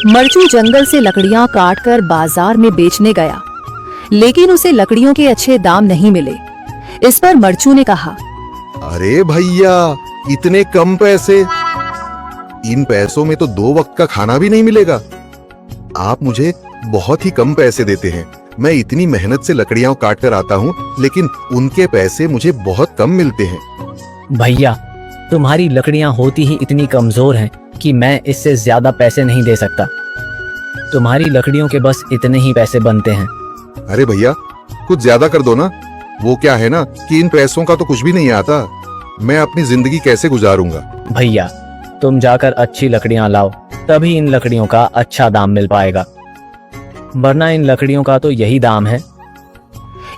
मरचू जंगल से लकड़ियां काटकर बाजार में बेचने गया, लेकिन उसे लकड़ियों के अच्छे दाम नहीं मिले। इस पर मरचू ने कहा, अरे भैया, इतने कम पैसे? इन पैसों में तो 2 वक्त का खाना भी नहीं मिलेगा। आप मुझे बहुत ही कम पैसे देते हैं। मैं इतनी मेहनत से लकड़ियां काट कर आता हूँ, लेकिन उनके पैसे मुझे बहुत कम मिलते हैं। भैया, तुम्हारी लकड़ियां होती ही इतनी कमजोर हैं कि मैं इससे ज्यादा पैसे नहीं दे सकता। तुम्हारी लकड़ियों के बस इतने ही पैसे बनते हैं। अरे भैया, कुछ ज्यादा कर दो ना। वो क्या है ना कि इन पैसों का तो कुछ भी नहीं आता। मैं अपनी जिंदगी कैसे गुजारूंगा? भैया, तुम जाकर अच्छी लकड़ियां लाओ, तभी इन लकड़ियों का अच्छा दाम मिल पाएगा, वरना इन लकड़ियों का तो यही दाम है।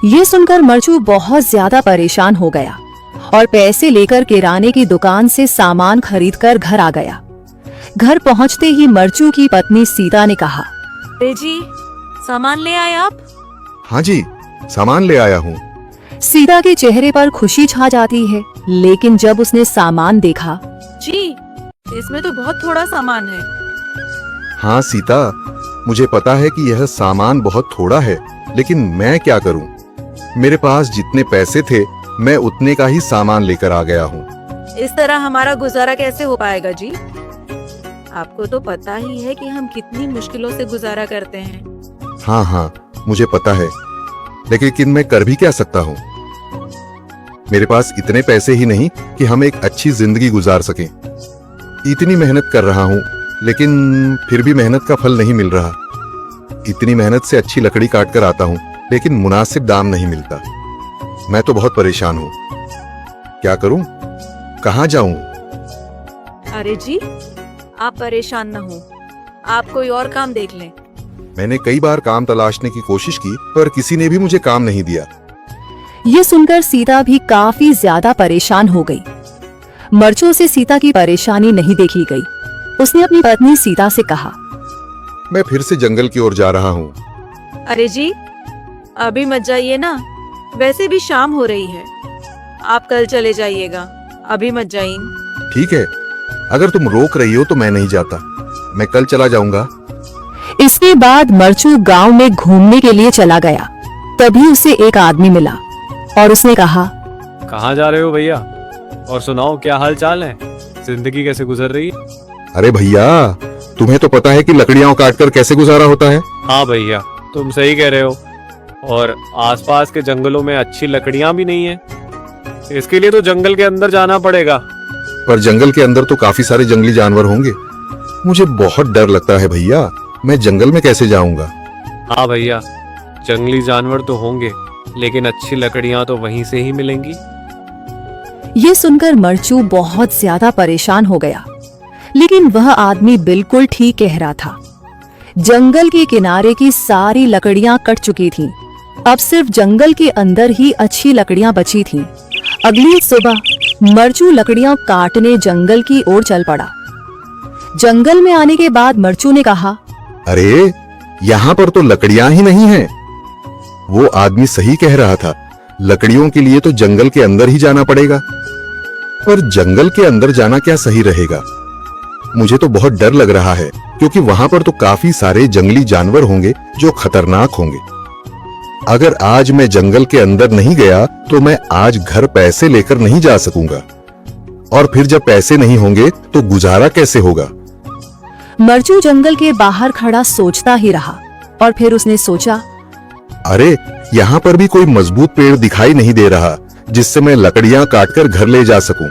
ये सुनकर मरचू बहुत ज्यादा परेशान हो गया और पैसे लेकर किराने की दुकान से सामान खरीदकर घर आ गया। घर पहुंचते ही मरचू की पत्नी सीता ने कहा, अरे जी, सामान ले आए आप? हाँ जी, सामान ले आया हूँ। सीता के चेहरे पर खुशी छा जाती है, लेकिन जब उसने सामान देखा, जी, इसमें तो बहुत थोड़ा सामान है। हाँ सीता, मुझे पता है कि यह सामान बहुत थोड़ा है, लेकिन मैं क्या करूं? मेरे पास जितने पैसे थे, मैं उतने का ही सामान लेकर आ गया हूँ। इस तरह हमारा गुजारा कैसे हो पाएगा जी? आपको तो पता ही है कि हम कितनी मुश्किलों से गुजारा करते हैं। हाँ हाँ, मुझे पता है, लेकिन मैं कर भी क्या सकता हूँ? मेरे पास इतने पैसे ही नहीं कि हम एक अच्छी जिंदगी गुजार सकें। इतनी मेहनत कर रहा हूँ, लेकिन फिर भी मेहनत का फल नहीं मिल रहा। इतनी मेहनत से अच्छी लकड़ी काट कर आता हूँ, लेकिन मुनासिब दाम नहीं मिलता। मैं तो बहुत परेशान हूँ। क्या करूँ? कहाँ जाऊँ? अरे जी, आप परेशान न हो, आप कोई और काम देख लें। मैंने कई बार काम तलाशने की कोशिश की, पर किसी ने भी मुझे काम नहीं दिया। ये सुनकर सीता भी काफी ज्यादा परेशान हो गई। मरचू से सीता की परेशानी नहीं देखी गई। उसने अपनी पत्नी सीता से कहा, मैं फिर से जंगल की ओर जा रहा हूँ। अरे जी, अभी मत जाइए ना, वैसे भी शाम हो रही है। आप कल चले जाइएगा, अभी मत जाइए। ठीक है, अगर तुम रोक रही हो तो मैं नहीं जाता। मैं कल चला जाऊंगा। इसके बाद मरचू गांव में घूमने के लिए चला गया। तभी उसे एक आदमी मिला और उसने कहा, कहाँ जा रहे हो भैया? और सुनाओ, क्या हाल चाल है? जिंदगी कैसे गुजर रही है? अरे भैया, तुम्हें तो पता है कि लकड़ियां काटकर कैसे गुजारा होता है। हाँ भैया, तुम सही कह रहे हो। और आसपास के जंगलों में अच्छी लकड़ियां भी नहीं है। इसके लिए तो जंगल के अंदर जाना पड़ेगा। पर जंगल के अंदर तो काफी सारे जंगली जानवर होंगे। मुझे बहुत डर लगता है भैया, मैं जंगल में कैसे जाऊंगा? हाँ भैया, जंगली जानवर तो होंगे, लेकिन अच्छी लकड़ियां तो वहीं से ही मिलेंगी। ये सुनकर मरचू बहुत ज्यादा परेशान हो गया, लेकिन वह आदमी बिल्कुल ठीक कह रहा था। जंगल के किनारे की सारी लकड़ियां कट चुकी थीं। अब सिर्फ जंगल के अंदर ही अच्छी लकड़ियां बची थीं। अगली सुबह मरचू लकड़ियां काटने जंगल की ओर चल पड़ा। जंगल में आने के बाद मरचू ने कहा, अरे, यहाँ पर तो लकड़ियां ही नहीं हैं। वो आदमी सही कह रहा था, लकड़ियों के लिए तो जंगल के अंदर ही जाना पड़ेगा। पर जंगल के अंदर जाना क्या सही रहेगा? मुझे तो बहुत डर लग रहा है, क्योंकि वहां पर तो काफी सारे जंगली जानवर होंगे जो खतरनाक होंगे। अगर आज मैं जंगल के अंदर नहीं गया तो मैं आज घर पैसे लेकर नहीं जा सकूंगा, और फिर जब पैसे नहीं होंगे तो गुजारा कैसे होगा? मरचू जंगल के बाहर खड़ा सोचता ही रहा और फिर उसने सोचा, अरे, यहाँ पर भी कोई मजबूत पेड़ दिखाई नहीं दे रहा जिससे मैं लकड़ियां काटकर घर ले जा सकूं।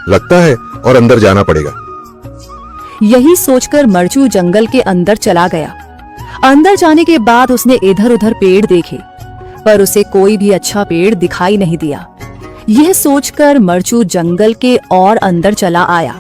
लगता है और अंदर जाना पड़ेगा। यही सोचकर मरचू जंगल के अंदर चला गया। अंदर जाने के बाद उसने इधर उधर पेड़ देखे, पर उसे कोई भी अच्छा पेड़ दिखाई नहीं दिया। यह सोचकर मरचू जंगल के और अंदर चला आया।